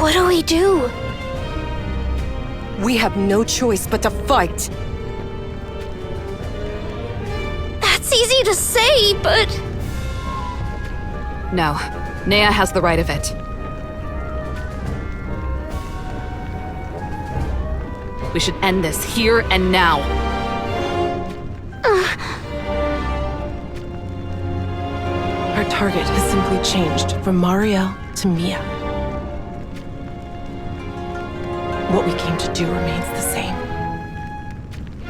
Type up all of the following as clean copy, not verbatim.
What do we do? We have no choice but to fight. That's easy to say, but... No. Nea has the right of it. We should end this here and now. Our target has simply changed from Mariel to Mia. What we came to do remains the same.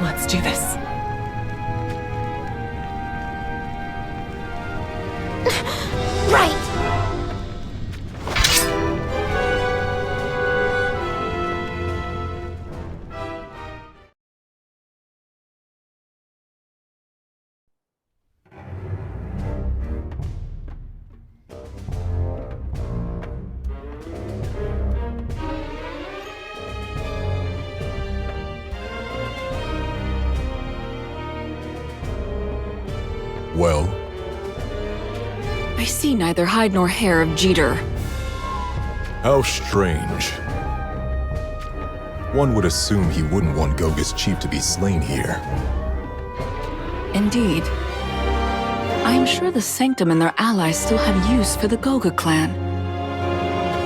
Let's do this. Right! Well? I see neither hide nor hair of Jeter. How strange. One would assume he wouldn't want Goga's chief to be slain here. Indeed. I am sure the Sanctum and their allies still have use for the Goga clan.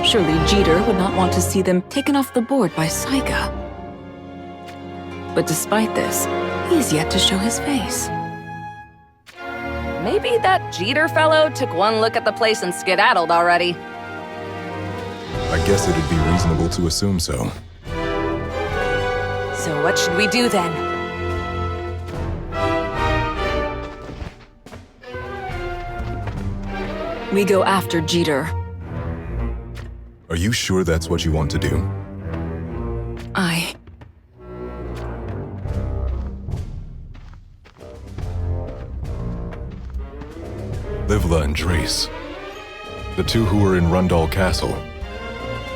Surely Jeter would not want to see them taken off the board by Saiga. But despite this, he is yet to show his face. Maybe that Jeter fellow took one look at the place and skedaddled already. I guess it'd be reasonable to assume so. So what should we do then? We go after Jeter. Are you sure that's what you want to do? Livla and Drace. The two who were in Rundal Castle.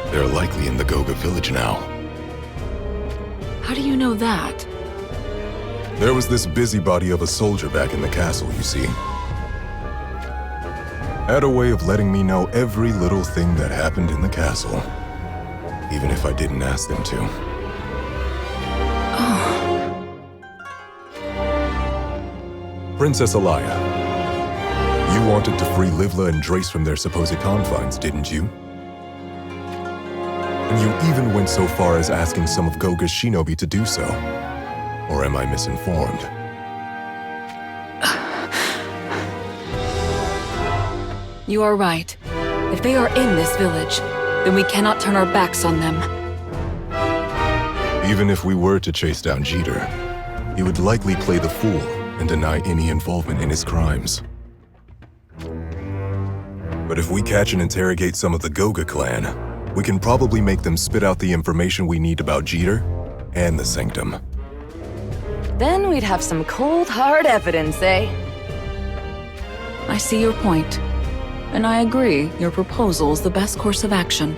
They're likely in the Goga village now. How do you know that? There was this busybody of a soldier back in the castle, you see. Had a way of letting me know every little thing that happened in the castle. Even if I didn't ask them to. Princess Alaya. You wanted to free Livla and Drace from their supposed confines, didn't you? And you even went so far as asking some of Goga's Shinobi to do so. Or am I misinformed? You are right. If they are in this village, then we cannot turn our backs on them. Even if we were to chase down Jeter, he would likely play the fool and deny any involvement in his crimes. But if we catch and interrogate some of the Goga clan, we can probably make them spit out the information we need about Jeter and the Sanctum. Then we'd have some cold, hard evidence, eh? I see your point. And I agree, your proposal is the best course of action.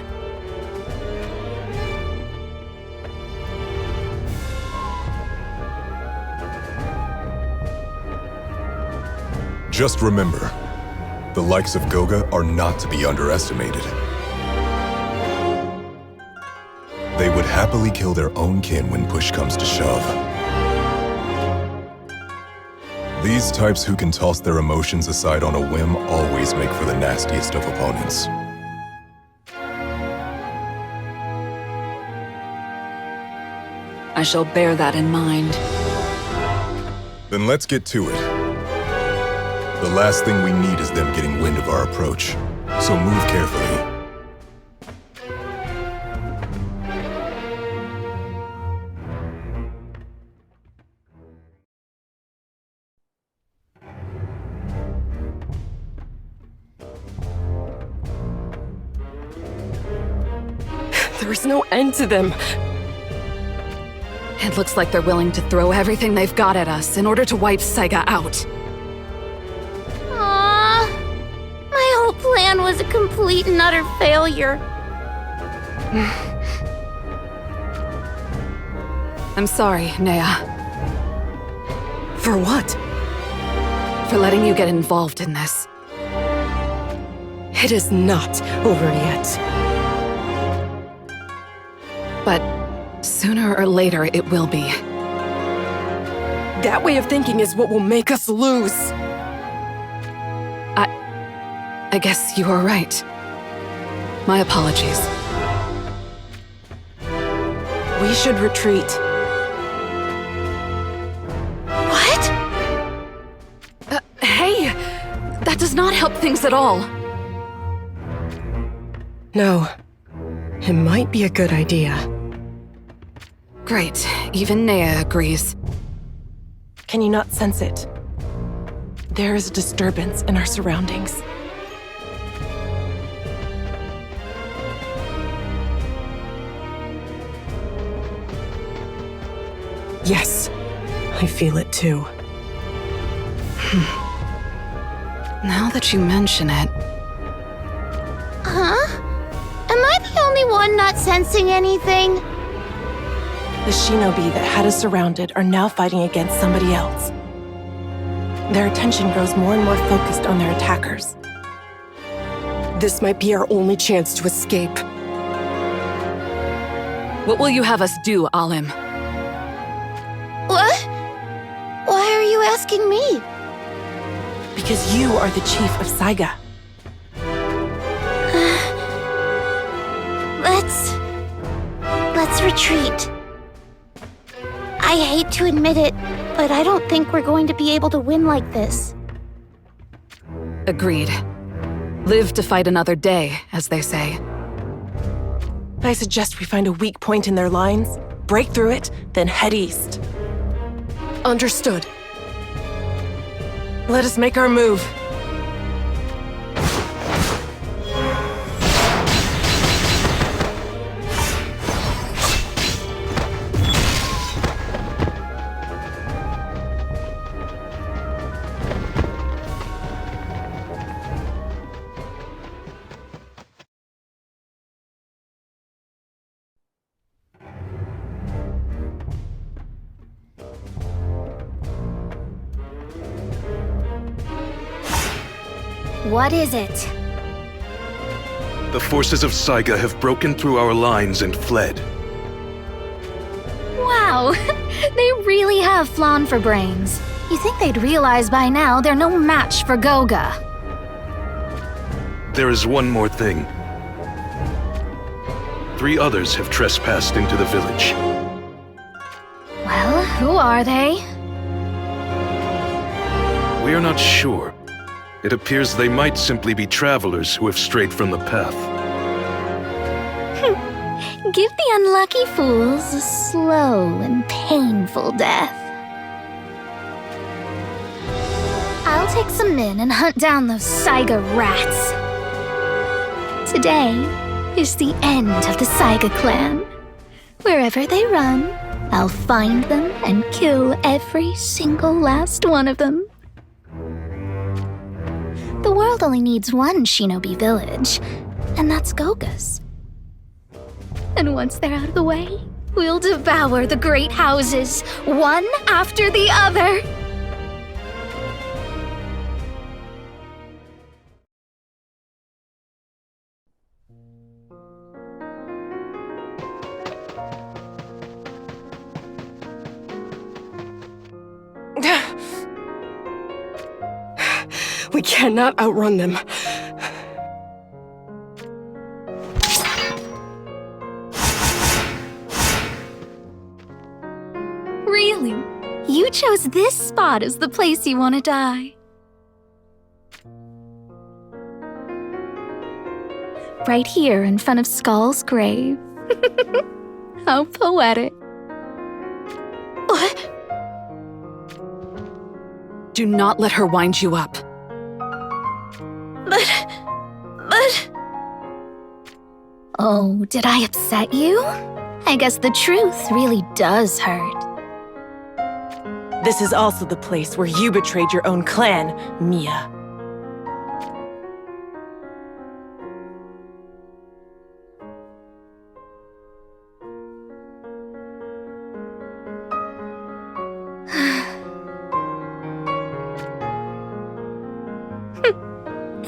Just remember, the likes of Goga are not to be underestimated. They would happily kill their own kin when push comes to shove. These types who can toss their emotions aside on a whim always make for the nastiest of opponents. I shall bear that in mind. Then let's get to it. The last thing we need is them getting wind of our approach, so move carefully. There's no end to them. It looks like they're willing to throw everything they've got at us in order to wipe Saiga out. Aww. My whole plan was a complete and utter failure. I'm sorry, Nea. For what? For letting you get involved in this. It is not over yet. But sooner or later it will be. That way of thinking is what will make us lose. I guess you are right. My apologies. We should retreat. What? Hey! That does not help things at all. No. It might be a good idea. Great. Even Nea agrees. Can you not sense it? There is a disturbance in our surroundings. Yes, I feel it too. Now that you mention it, Huh? Am I the only one not sensing anything? The Shinobi that had us surrounded are now fighting against somebody else. Their attention grows more and more focused on their attackers. This might be our only chance to escape. what will you have us do, Alim? What? Why are you asking me? Because you are the chief of Saiga. Let's retreat. I hate to admit it, but I don't think we're going to be able to win like this. Agreed. Live to fight another day, as they say. I suggest we find a weak point in their lines, break through it, then head east. Understood. Let us make our move. What is it? The forces of Saiga have broken through our lines and fled. Wow, they really have flawn for brains. You think they'd realize by now they're no match for Goga. There is one more thing. 3 others have trespassed into the village. Well, who are they? We are not sure. It appears they might simply be travelers who have strayed from the path. Give the unlucky fools a slow and painful death. I'll take some men and hunt down those Saiga rats. Today is the end of the Saiga clan. Wherever they run, I'll find them and kill every single last one of them. The world only needs one Shinobi village, and that's Goga's. And once they're out of the way, we'll devour the great houses, one after the other. We cannot outrun them. Really? You chose this spot as the place you want to die. Right here in front of Skull's grave. How poetic. What? Do not let her wind you up. But... Oh, did I upset you? I guess the truth really does hurt. This is also the place where you betrayed your own clan, Mia.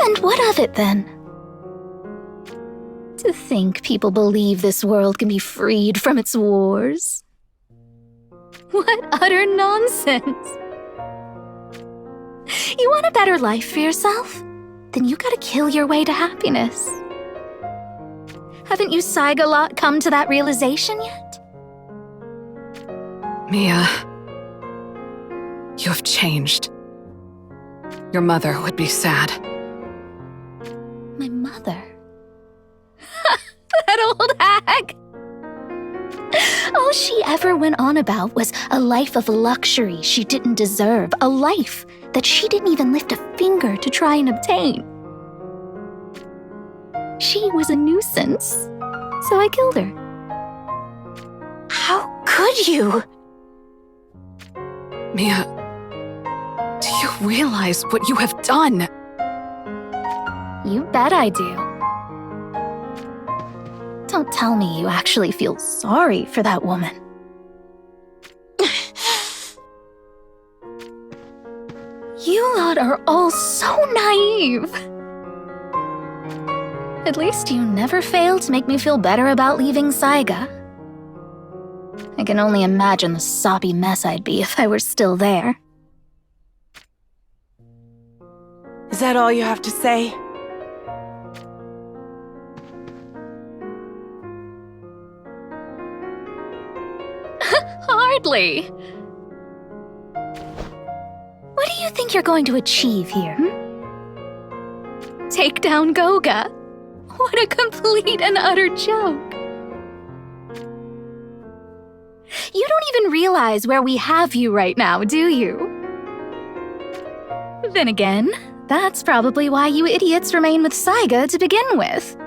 And what of it then? To To think people believe this world can be freed from its wars. What utter nonsense! You want a better life for yourself? Then you gotta kill your way to happiness. Haven't you Saiga lot come to that realization yet? Mia, you have changed. Your mother would be sad. My mother? That old hag! All she ever went on about was a life of luxury she didn't deserve, a life that she didn't even lift a finger to try and obtain. She was a nuisance, so I killed her. How could you? Mia, do you realize what you have done? You bet I do. Don't tell me you actually feel sorry for that woman. You lot are all so naive. At least you never fail to make me feel better about leaving Saiga. I can only imagine the soppy mess I'd be if I were still there. Is that all you have to say? Hardly. What do you think you're going to achieve here, Take down Goga? What a complete and utter joke. You don't even realize where we have you right now, do you? Then again, that's probably why you idiots remain with Saiga to begin with.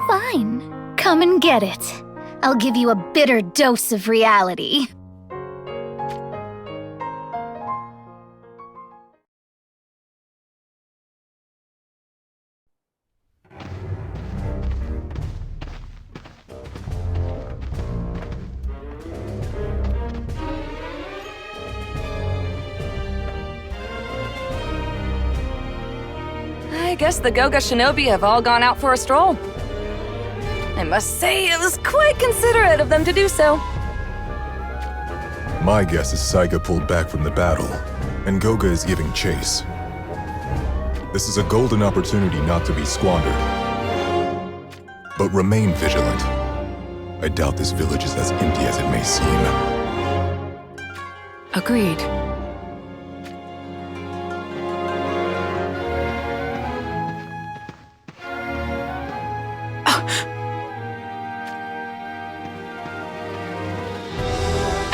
Fine. Come and get it. I'll give you a bitter dose of reality. I guess the Goga Shinobi have all gone out for a stroll. I must say, it was quite considerate of them to do so. My guess is Saiga pulled back from the battle, and Goga is giving chase. This is a golden opportunity not to be squandered. But remain vigilant. I doubt this village is as empty as it may seem. Agreed.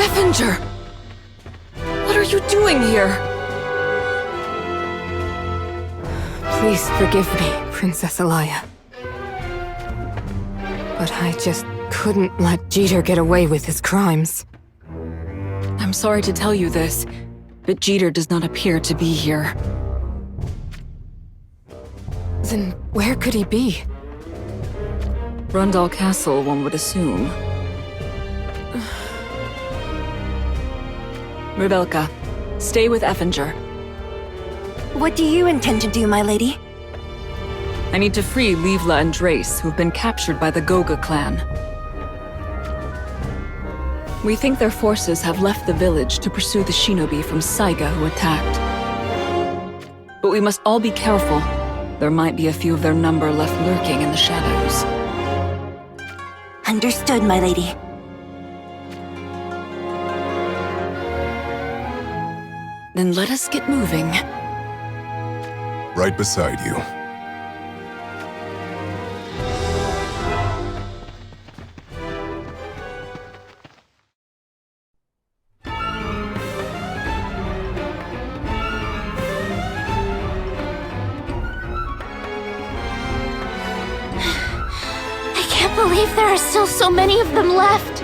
Avenger! What are you doing here? Please forgive me, Princess Alaya. But I just couldn't let Jeter get away with his crimes. I'm sorry to tell you this, but Jeter does not appear to be here. Then where could he be? Rundal Castle, one would assume. Rebelka, stay with Effinger. What do you intend to do, my lady? I need to free Livla and Drace, who've been captured by the Goga clan. We think their forces have left the village to pursue the Shinobi from Saiga who attacked. But we must all be careful. There might be a few of their number left lurking in the shadows. Understood, my lady. Then let us get moving. Right beside you. I can't believe there are still so many of them left.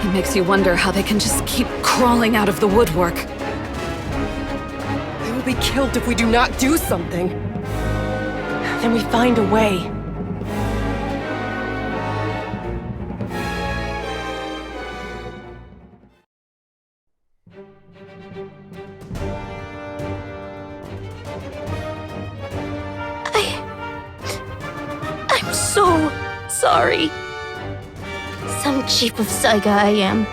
It makes you wonder how they can just keep crawling out of the woodwork. They will be killed if we do not do something. Then we find a way. so sorry. Some chief of Saiga I am.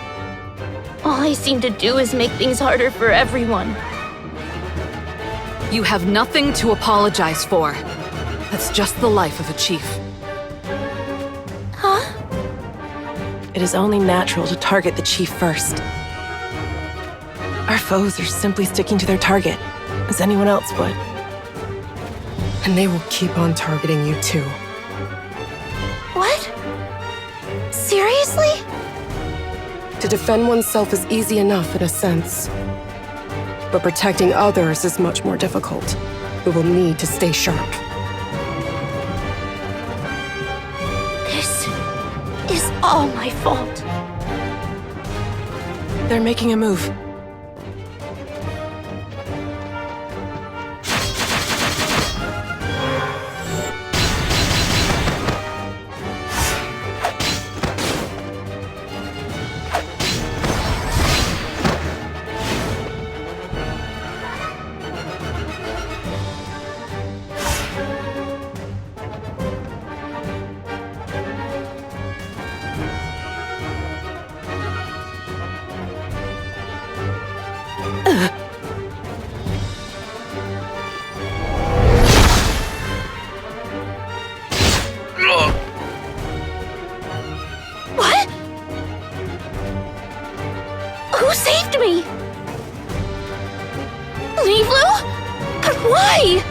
All I seem to do is make things harder for everyone. You have nothing to apologize for. That's just the life of a chief. Huh? It is only natural to target the chief first. Our foes are simply sticking to their target, as anyone else would. And they will keep on targeting you too. What? Seriously? To defend oneself is easy enough in a sense. But protecting others is much more difficult. We will need to stay sharp. This is all my fault. They're making a move. What? Who saved me? Leevlu? But why?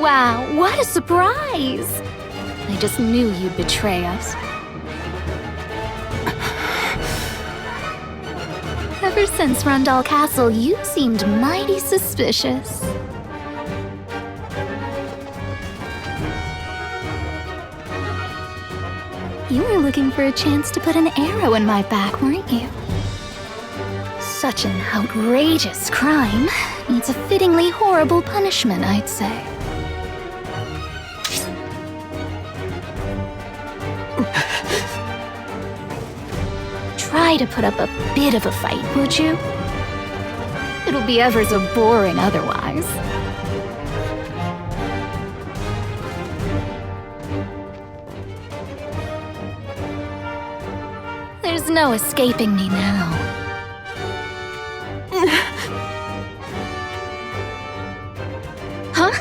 Wow, what a surprise! I just knew you'd betray us. Ever since Rundal Castle, you seemed mighty suspicious. You were looking for a chance to put an arrow in my back, weren't you? Such an outrageous crime needs a fittingly horrible punishment, I'd say. Try to put up a bit of a fight, would you? It'll be ever so boring otherwise. There's no escaping me now. Huh?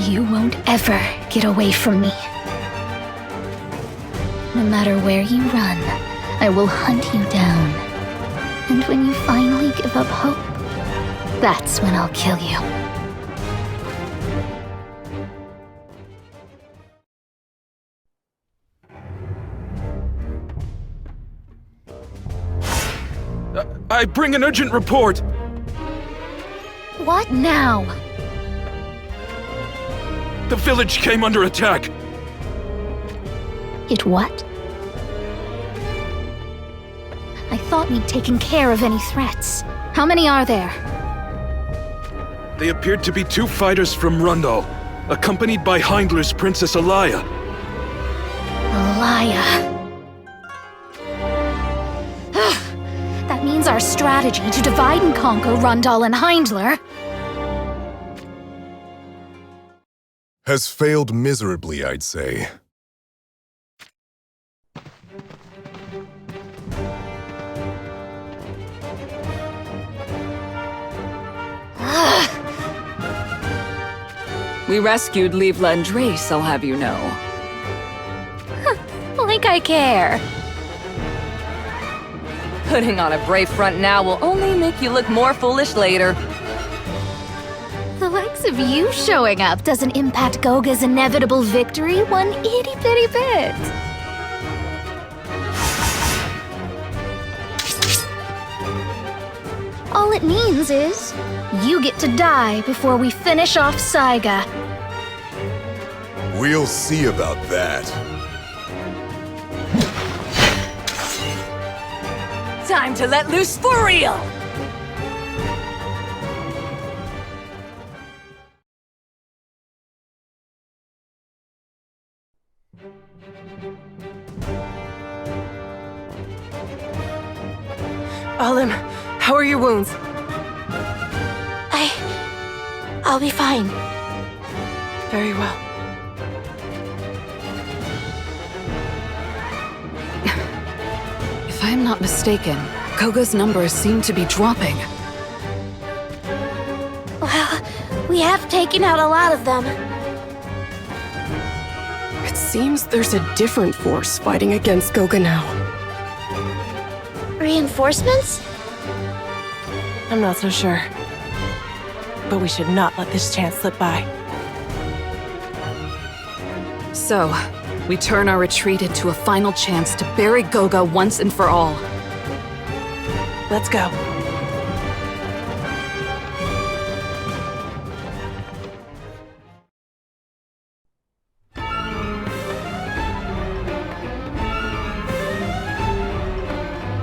You won't ever get away from me. No matter where you run, I will hunt you down. And when you finally give up hope, that's when I'll kill you. I bring an urgent report! What now? The village came under attack! It what? I thought we'd taken care of any threats. How many are there? They appeared to be 2 fighters from Rundal, accompanied by Heindler's Princess Alaya. Alaya. That means our strategy to divide and conquer Rundal and Heindler has failed miserably, I'd say. We rescued Leevla and Drace, I'll have you know. like I care. Putting on a brave front now will only make you look more foolish later. The likes likes of you showing up doesn't impact Goga's inevitable victory one itty-bitty bit. All it means is you get to die before we finish off Saiga. We'll see about that. Time to let loose for real! Alim, how are your wounds? I'll be fine. Very well. If I am not mistaken, Koga's numbers seem to be dropping. Well, we have taken out a lot of them. It seems there's a different force fighting against Goga now. Reinforcements? I'm not so sure. But we should not let this chance slip by. So, we turn our retreat into a final chance to bury Goga once and for all. Let's go.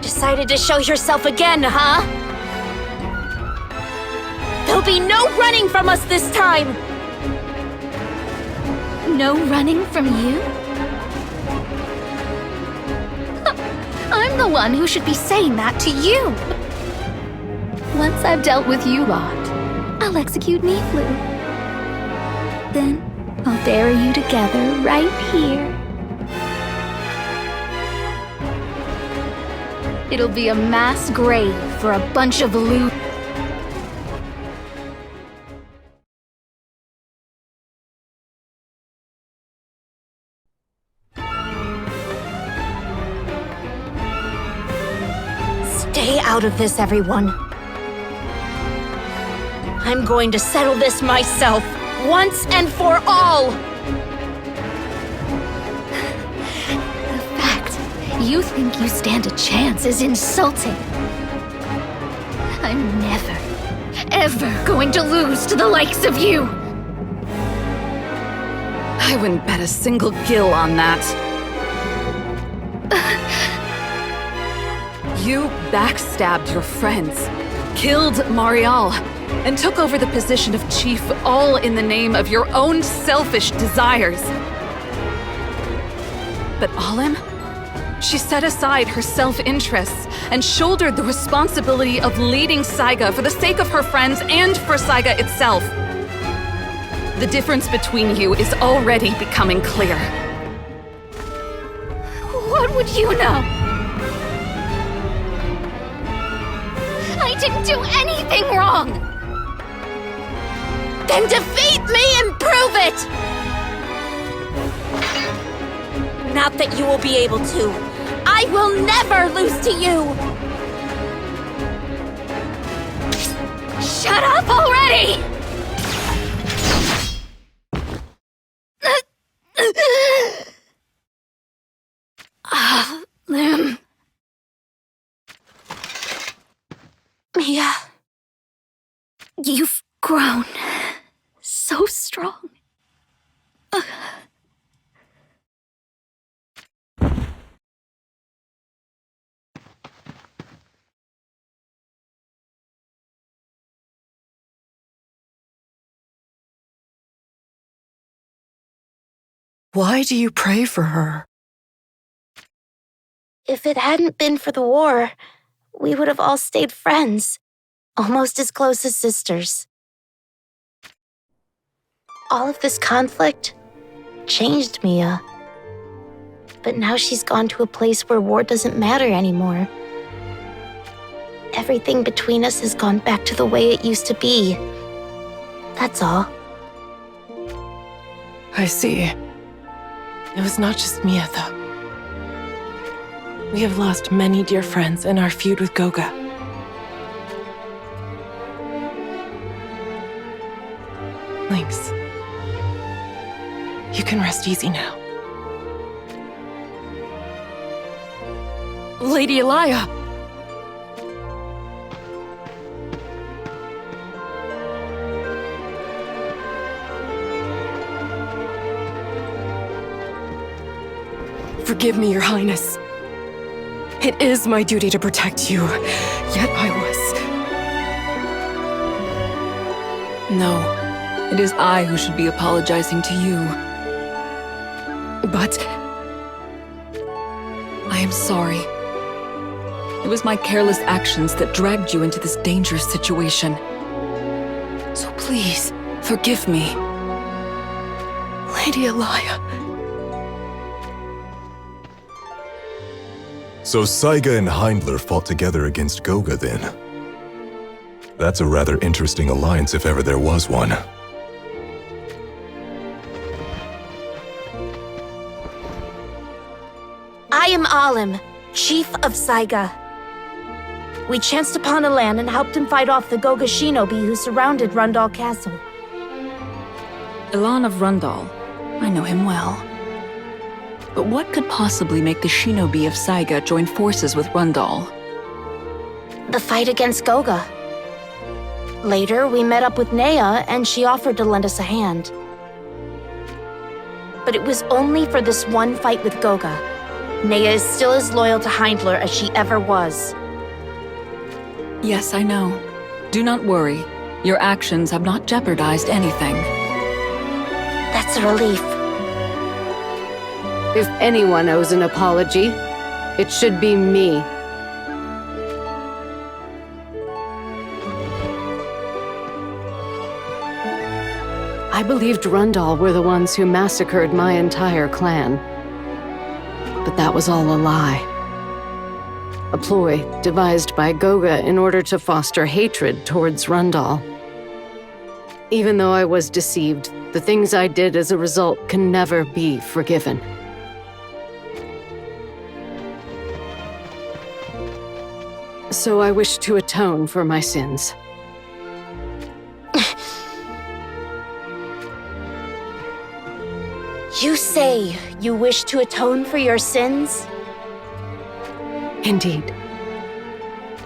Decided to show yourself again, huh? There'll be no running from us this time! No running from you? I'm the one who should be saying that to you. Once I've dealt with you lot, I'll execute Niflu. Then I'll bury you together right here. It'll be a mass grave for a bunch of loot. Stay out of this, everyone. I'm going to settle this myself, once and for all! The fact you think you stand a chance is insulting. I'm never, ever going to lose to the likes of you! I wouldn't bet a single gill on that. You backstabbed your friends, killed Marial, and took over the position of chief all in the name of your own selfish desires. But Alim? She set aside her self-interests and shouldered the responsibility of leading Saiga for the sake of her friends and for Saiga itself. The difference between you is already becoming clear. What would you know? I didn't do anything wrong! Then defeat me and prove it! Not that you will be able to. I will never lose to you! Shut up already! Lim. Mia. You've grown so strong. Why do you pray for her? If it hadn't been for the war, we would have all stayed friends, almost as close as sisters. All of this conflict changed Mia. But now she's gone to a place where war doesn't matter anymore. Everything between us has gone back to the way it used to be. That's all. I see. It was not just Mia, though. We have lost many dear friends in our feud with Goga. You can rest easy now. Lady Elia! Forgive me, Your Highness. It is my duty to protect you, yet I was... No, it is I who should be apologizing to you. But... I am sorry. It was my careless actions that dragged you into this dangerous situation. So please, forgive me. Lady Elia... So Saiga and Heindler fought together against Goga then. That's a rather interesting alliance if ever there was one. I am Alim, chief of Saiga. We chanced upon Alan and helped him fight off the Goga Shinobi who surrounded Rundal Castle. Elan of Rundal. I know him well. But what could possibly make the Shinobi of Saiga join forces with Rundal? The fight against Goga. Later, we met up with Nea, and she offered to lend us a hand. But it was only for this one fight with Goga. Nea is still as loyal to Heindler as she ever was. Yes, I know. Do not worry. Your actions have not jeopardized anything. That's a relief. If anyone owes an apology, it should be me. I believed Rundal were the ones who massacred my entire clan. But that was all a lie. A ploy devised by Goga in order to foster hatred towards Rundal. Even though I was deceived, the things I did as a result can never be forgiven. So I wish to atone for my sins. You say you wish to atone for your sins? Indeed.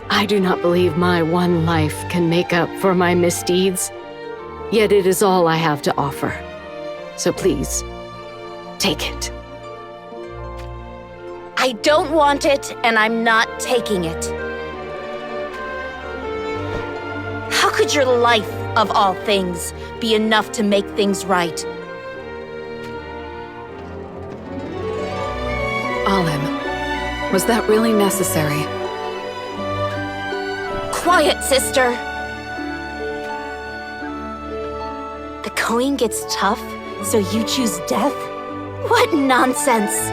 I do not believe my one life can make up for my misdeeds, yet it is all I have to offer. So please, take it. I don't want it, and I'm not taking it. How could your life, of all things, be enough to make things right? Alim, was that really necessary? Quiet, sister! The going gets tough, so you choose death? What nonsense!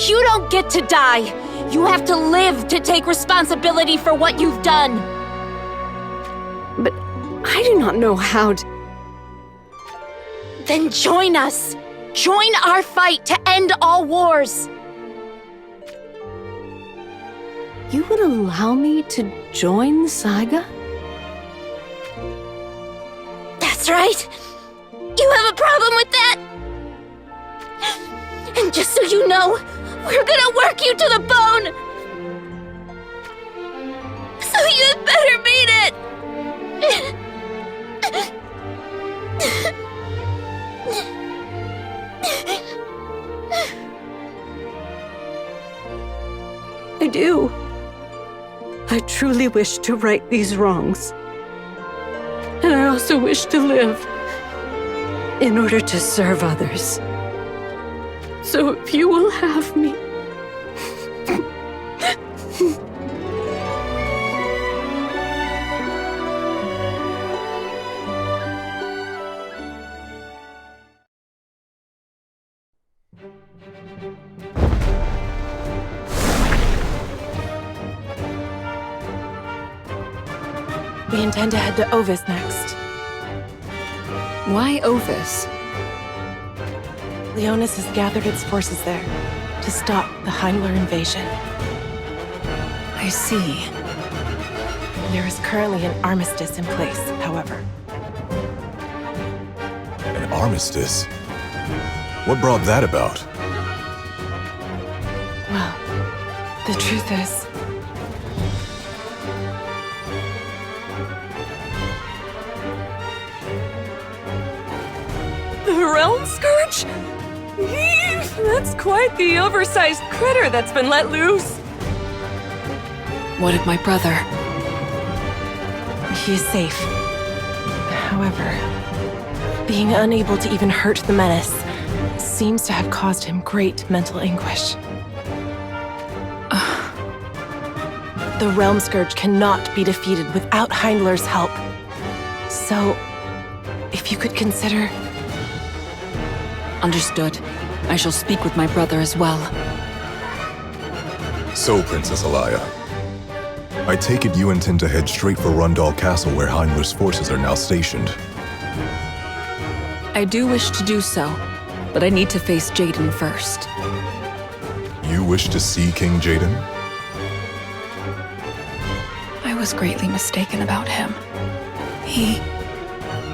You don't get to die! You have to live to take responsibility for what you've done! But I do not know how to... Then join us! Join our fight to end all wars! You would allow me to join Saiga? That's right! You have a problem with that? And just so you know, we're gonna work you to the bone! So you'd better mean it! I do. I truly wish to right these wrongs. And I also wish to live in order to serve others. So if you will have me... We intend to head to Ovis next. Why Ovis? Leonis has gathered its forces there to stop the Heindler invasion. I see. There is currently an armistice in place, however. An armistice? What brought that about? Well, the truth is, The Realm Scourge? Eef, that's quite the oversized critter that's been let loose. What of my brother? he is safe. However, being unable to even hurt the menace seems to have caused him great mental anguish. The Realm Scourge cannot be defeated without Heindler's help. So, if you could consider... Understood. I shall speak with my brother as well. So, Princess Alaya, I take it you intend to head straight for Rundal Castle where Heindler's forces are now stationed. I do wish to do so, but I need to face Jaden first. You wish to see King Jaden? I was greatly mistaken about him. He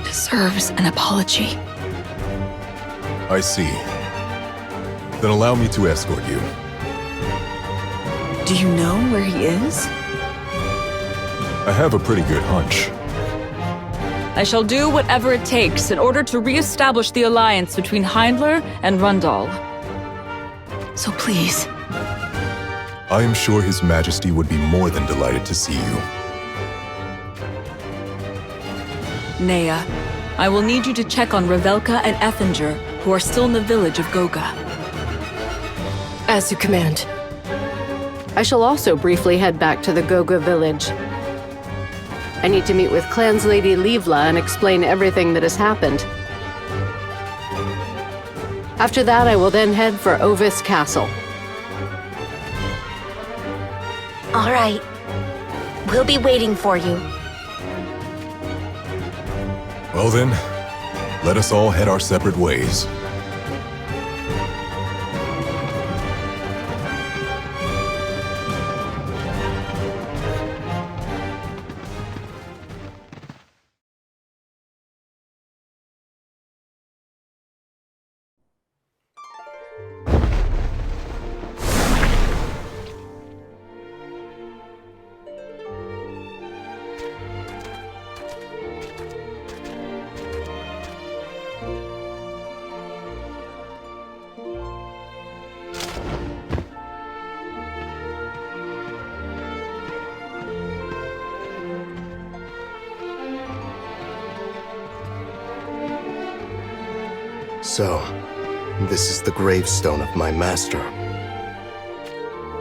deserves an apology. I see. Then allow me to escort you. Do you know where he is? I have a pretty good hunch. I shall do whatever it takes in order to re-establish the alliance between Heindler and Rundal. So please. I am sure His Majesty would be more than delighted to see you. Nea, I will need you to check on Revelka and Ethinger, who are still in the village of Goga. As you command. I shall also briefly head back to the Goga village. I need to meet with Clanslady Livla and explain everything that has happened. After that, I will then head for Ovis Castle. All right. We'll be waiting for you. Well then, let us all head our separate ways. So, this is the gravestone of my master.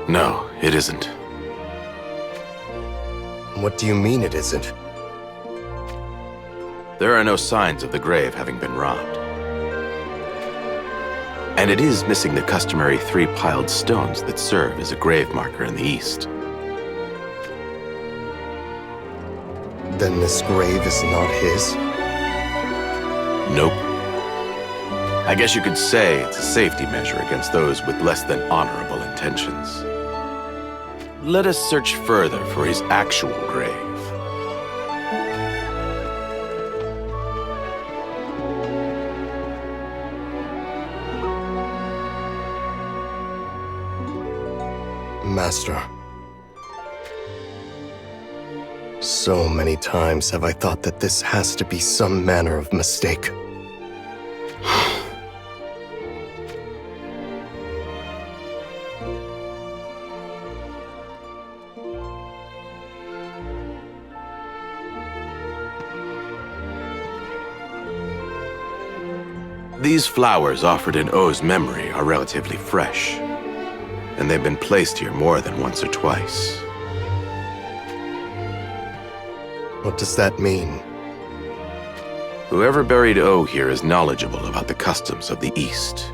No, it isn't. What do you mean it isn't? There are no signs of the grave having been robbed. And it is missing the customary 3 piled stones that serve as a grave marker in the east. Then this grave is not his? Nope. I guess you could say it's a safety measure against those with less than honorable intentions. Let us search further for his actual grave. Master. So many times have I thought that this has to be some manner of mistake. These flowers offered in O's memory are relatively fresh, and they've been placed here more than once or twice. What does that mean? Whoever buried O here is knowledgeable about the customs of the East,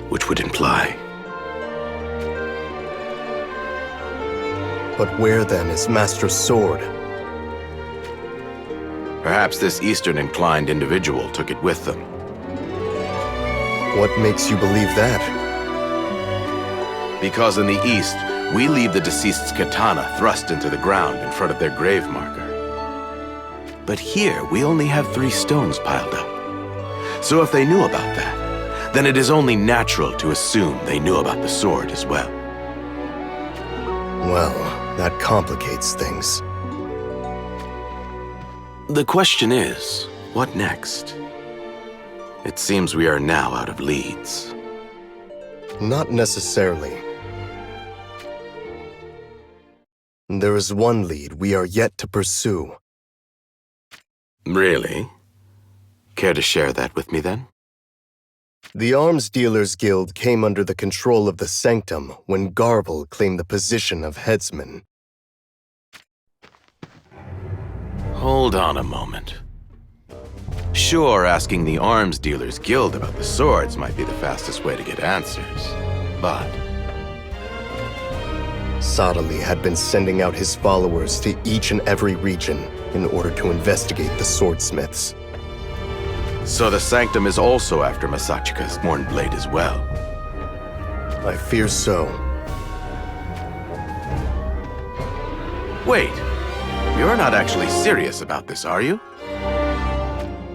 which would imply... But where then is Master's sword? Perhaps this Eastern-inclined individual took it with them. What makes you believe that? Because in the East, we leave the deceased's katana thrust into the ground in front of their grave marker. But here, we only have 3 stones piled up. So if they knew about that, then it is only natural to assume they knew about the sword as well. Well, that complicates things. The question is, what next? It seems we are now out of leads. Not necessarily. There is one lead we are yet to pursue. Really? Care to share that with me then? The Arms Dealers Guild came under the control of the Sanctum when Garble claimed the position of headsman. Hold on a moment. Sure, asking the Arms Dealers Guild about the swords might be the fastest way to get answers, but... Sadali had been sending out his followers to each and every region in order to investigate the swordsmiths. So the Sanctum is also after Masachika's Mournblade as well? I fear so. Wait, you're not actually serious about this, are you?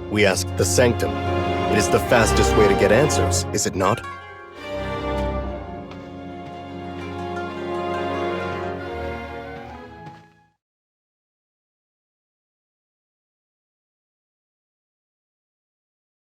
We asked the Sanctum. It is the fastest way to get answers, is it not?